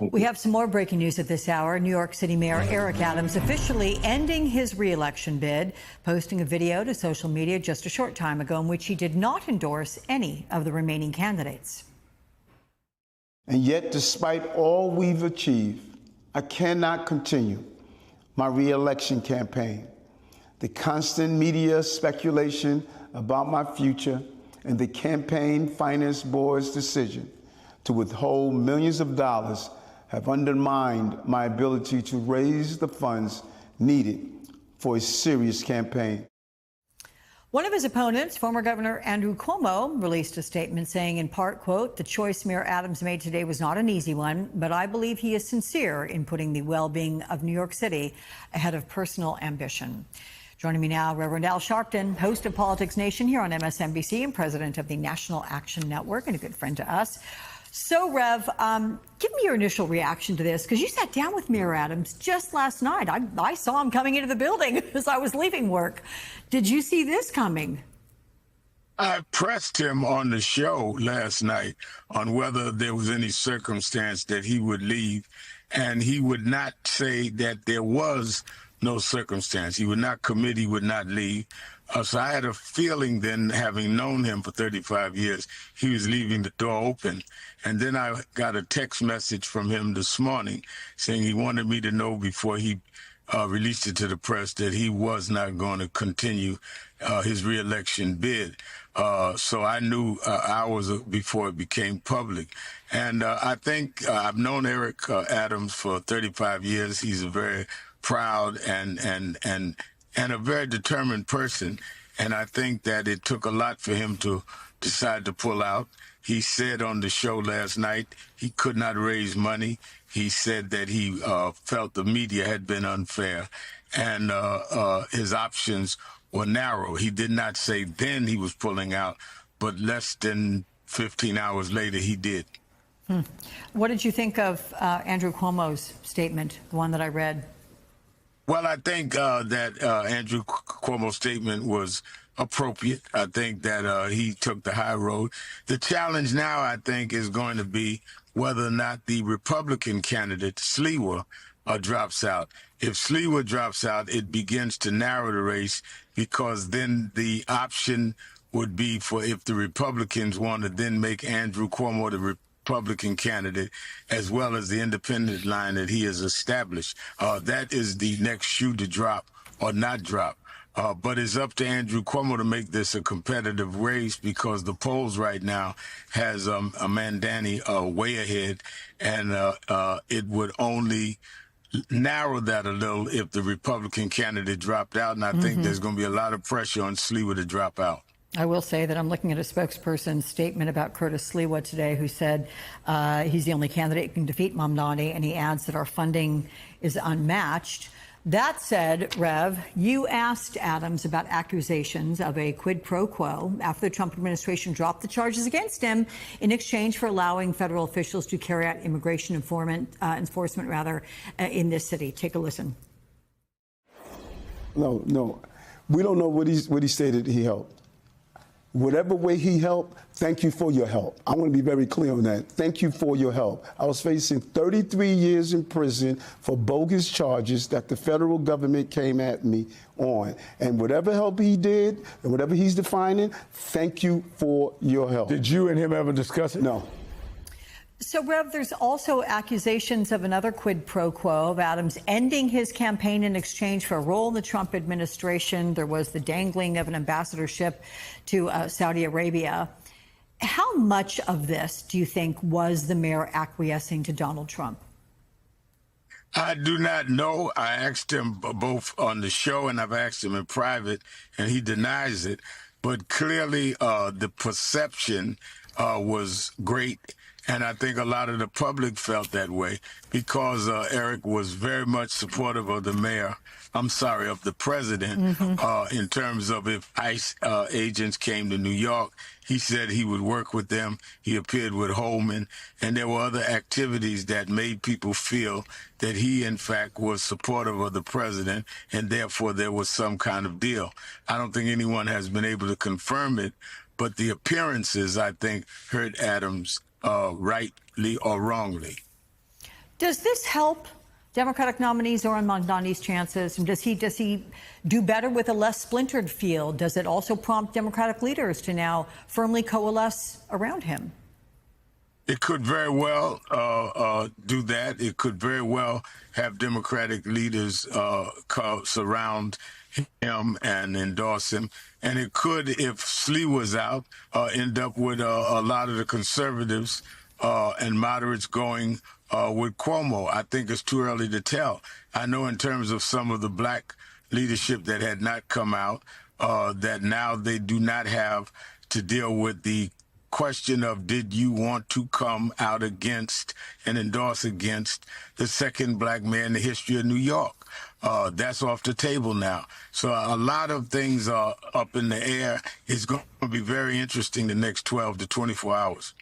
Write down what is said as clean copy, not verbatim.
We have some more breaking news at this hour. New York City Mayor Eric Adams officially ending his re-election bid, posting a video to social media just a short time ago in which he did not endorse any of the remaining candidates. And yet, despite all we've achieved, I cannot continue my re-election campaign. The constant media speculation about my future and the campaign finance board's decision to withhold millions of dollars have undermined my ability to raise the funds needed for a serious campaign. One of his opponents, former Governor Andrew Cuomo, released a statement saying in part, quote, "The choice Mayor Adams made today was not an easy one, but I believe he is sincere in putting the well-being of New York City ahead of personal ambition." Joining me now, Reverend Al Sharpton, host of Politics Nation here on MSNBC and president of the National Action Network and a good friend to us. So, Rev, give me your initial reaction to this, because you sat down with Mayor Adams just last night. I saw him coming into the building as I was leaving work. Did you see this coming? I pressed him on the show last night on whether there was any circumstance that he would leave, and he would not say that there was no circumstance. He would not commit, he would not leave. So I had a feeling then, having known him for 35 years, he was leaving the door open. And then I got a text message from him this morning saying he wanted me to know before he released it to the press that he was not going to continue his reelection bid. So I knew hours before it became public. And I think I've known Eric Adams for 35 years. He's a very proud and a very determined person. And I think that it took a lot for him to decide to pull out. He said on the show last night he could not raise money. He said that he felt the media had been unfair and his options were narrow. He did not say then he was pulling out, but less than 15 hours later he did. What did you think of Andrew Cuomo's statement, the one that I read? Well, I think that Andrew Cuomo's statement was appropriate. I think that he took the high road. The challenge now, I think, is going to be whether or not the Republican candidate, Sliwa, drops out. If Sliwa drops out, it begins to narrow the race, because then the option would be for, if the Republicans want to then make Andrew Cuomo the Republican candidate, as well as the independent line that he has established. That is the next shoe to drop or not drop. But it's up to Andrew Cuomo to make this a competitive race, because the polls right now has Mandani way ahead, and it would only narrow that a little if the Republican candidate dropped out. And I think there's going to be a lot of pressure on Sliwa to drop out. I will say that I'm looking at a spokesperson's statement about Curtis Sliwa today, who said he's the only candidate who can defeat Mamdani, and he adds that our funding is unmatched. That said, Rev, you asked Adams about accusations of a quid pro quo after the Trump administration dropped the charges against him in exchange for allowing federal officials to carry out immigration enforcement in this city. Take a listen. No, we don't know what he stated he helped. Whatever way he helped, thank you for your help. I want to be very clear on that. Thank you for your help. I was facing 33 years in prison for bogus charges that the federal government came at me on. And whatever help he did, and whatever he's defining, thank you for your help. Did you and him ever discuss it? No. So, Rev, there's also accusations of another quid pro quo of Adams ending his campaign in exchange for a role in the Trump administration. There was the dangling of an ambassadorship to Saudi Arabia. How much of this do you think was the mayor acquiescing to Donald Trump? I do not know. I asked him both on the show and I've asked him in private, and he denies it. But clearly the perception was great. And I think a lot of the public felt that way, because Eric was very much supportive of the of the president, in terms of if ICE agents came to New York. He said he would work with them. He appeared with Holman, and there were other activities that made people feel that he, in fact, was supportive of the president, and therefore there was some kind of deal. I don't think anyone has been able to confirm it, but the appearances, I think, hurt Adams rightly or wrongly. Does this help Democratic nominee Zoran Mamdani's chances? And does he do better with a less splintered field? Does it also prompt Democratic leaders to now firmly coalesce around him? It could very well do that. It could very well have Democratic leaders surround him and endorse him. And it could, if Slee was out, end up with a lot of the conservatives and moderates going with Cuomo. I think it's too early to tell. I know in terms of some of the black leadership that had not come out, that now they do not have to deal with the question of did you want to come out against and endorse against the second black man in the history of New York. That's off the table now. So a lot of things are up in the air. It's going to be very interesting the next 12 to 24 hours.